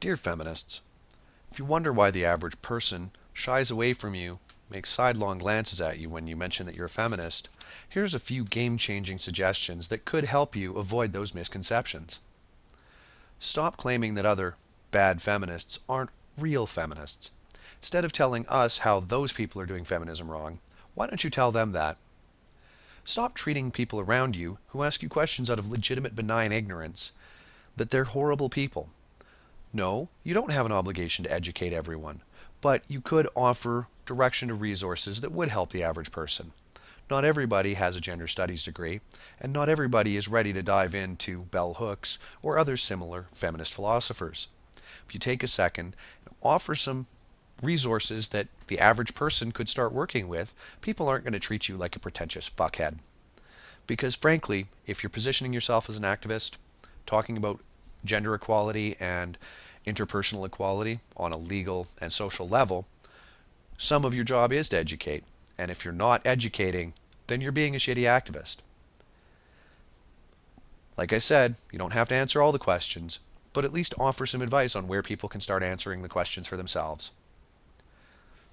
Dear feminists, if you wonder why the average person shies away from you, makes sidelong glances at you when you mention that you're a feminist, here's a few game-changing suggestions that could help you avoid those misconceptions. Stop claiming that other bad feminists aren't real feminists. Instead of telling us how those people are doing feminism wrong, why don't you tell them that? Stop treating people around you who ask you questions out of legitimate benign ignorance that they're horrible people. No, you don't have an obligation to educate everyone, but you could offer direction to resources that would help the average person. Not everybody has a gender studies degree, and not everybody is ready to dive into bell hooks or other similar feminist philosophers. If you take a second and offer some resources that the average person could start working with, people aren't going to treat you like a pretentious fuckhead. Because frankly, if you're positioning yourself as an activist, talking about gender equality and interpersonal equality on a legal and social level, some of your job is to educate. And if you're not educating, then you're being a shitty activist. Like I said, you don't have to answer all the questions, but at least offer some advice on where people can start answering the questions for themselves.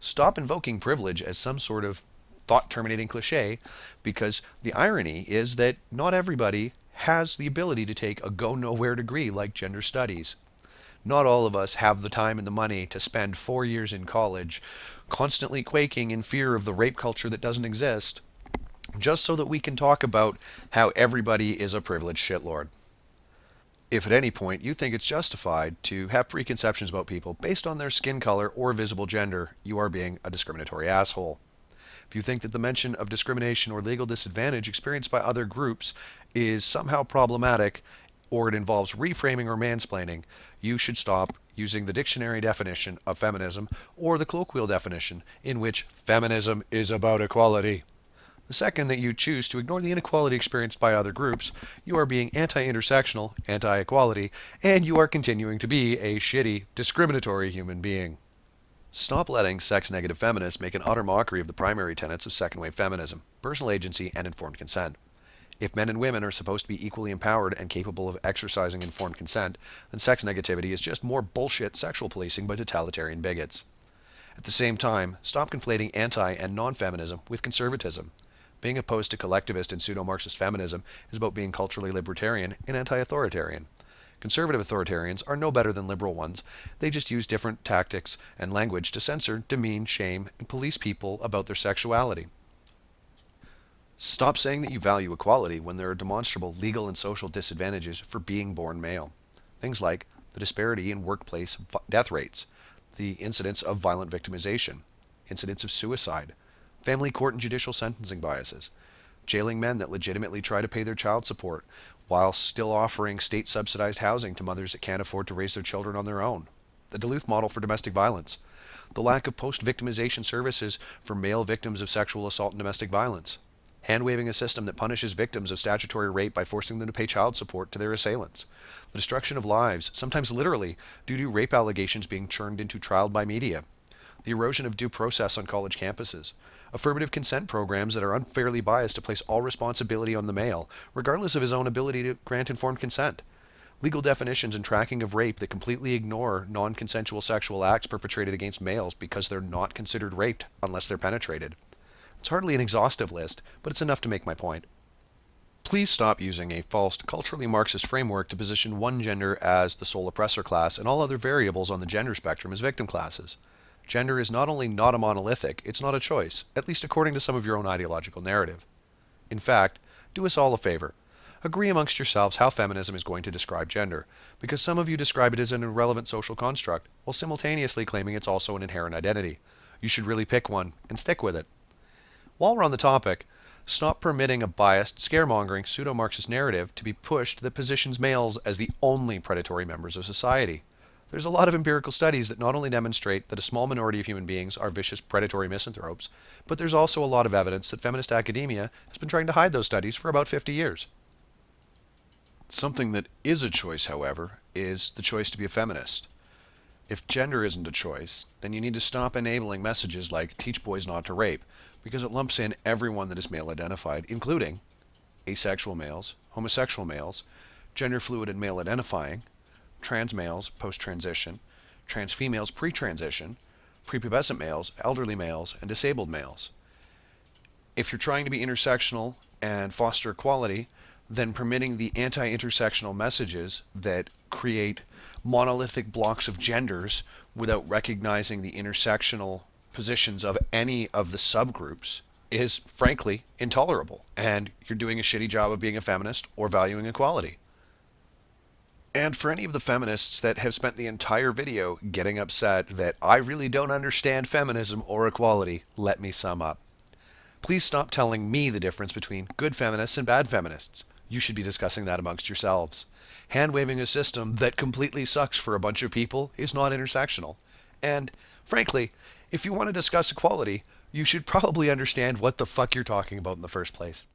Stop invoking privilege as some sort of thought-terminating cliche, because the irony is that not everybody has the ability to take a go-nowhere degree like gender studies. Not all of us have the time and the money to spend 4 years in college constantly quaking in fear of the rape culture that doesn't exist, just so that we can talk about how everybody is a privileged shitlord. If at any point you think it's justified to have preconceptions about people based on their skin color or visible gender, you are being a discriminatory asshole. If you think that the mention of discrimination or legal disadvantage experienced by other groups is somehow problematic, or it involves reframing or mansplaining, you should stop using the dictionary definition of feminism or the colloquial definition in which feminism is about equality. The second that you choose to ignore the inequality experienced by other groups, you are being anti-intersectional, anti-equality, and you are continuing to be a shitty, discriminatory human being. Stop letting sex-negative feminists make an utter mockery of the primary tenets of second-wave feminism, personal agency, and informed consent. If men and women are supposed to be equally empowered and capable of exercising informed consent, then sex negativity is just more bullshit sexual policing by totalitarian bigots. At the same time, stop conflating anti- and non-feminism with conservatism. Being opposed to collectivist and pseudo-Marxist feminism is about being culturally libertarian and anti-authoritarian. Conservative authoritarians are no better than liberal ones. They just use different tactics and language to censor, demean, shame, and police people about their sexuality. Stop saying that you value equality when there are demonstrable legal and social disadvantages for being born male. Things like the disparity in workplace death rates, the incidence of violent victimization, incidents of suicide, family court and judicial sentencing biases, jailing men that legitimately try to pay their child support while still offering state-subsidized housing to mothers that can't afford to raise their children on their own, the Duluth model for domestic violence, the lack of post-victimization services for male victims of sexual assault and domestic violence, hand-waving a system that punishes victims of statutory rape by forcing them to pay child support to their assailants, the destruction of lives, sometimes literally, due to rape allegations being churned into trial by media, the erosion of due process on college campuses, affirmative consent programs that are unfairly biased to place all responsibility on the male, regardless of his own ability to grant informed consent, legal definitions and tracking of rape that completely ignore non-consensual sexual acts perpetrated against males because they're not considered raped unless they're penetrated. It's hardly an exhaustive list, but it's enough to make my point. Please stop using a false, culturally Marxist framework to position one gender as the sole oppressor class and all other variables on the gender spectrum as victim classes. Gender is not only not a monolithic, it's not a choice, at least according to some of your own ideological narrative. In fact, do us all a favor. Agree amongst yourselves how feminism is going to describe gender, because some of you describe it as an irrelevant social construct, while simultaneously claiming it's also an inherent identity. You should really pick one and stick with it. While we're on the topic, stop permitting a biased, scaremongering, pseudo-Marxist narrative to be pushed that positions males as the only predatory members of society. There's a lot of empirical studies that not only demonstrate that a small minority of human beings are vicious, predatory misanthropes, but there's also a lot of evidence that feminist academia has been trying to hide those studies for about 50 years. Something that is a choice, however, is the choice to be a feminist. If gender isn't a choice, then you need to stop enabling messages like teach boys not to rape, because it lumps in everyone that is male identified, including asexual males, homosexual males, gender fluid and male identifying, trans males post-transition, trans females pre-transition, prepubescent males, elderly males, and disabled males. If you're trying to be intersectional and foster equality, then permitting the anti-intersectional messages that create monolithic blocks of genders without recognizing the intersectional positions of any of the subgroups is frankly intolerable. And you're doing a shitty job of being a feminist or valuing equality. And for any of the feminists that have spent the entire video getting upset that I really don't understand feminism or equality, let me sum up. Please stop telling me the difference between good feminists and bad feminists. You should be discussing that amongst yourselves. Hand-waving a system that completely sucks for a bunch of people is not intersectional. And, frankly, if you want to discuss equality, you should probably understand what the fuck you're talking about in the first place.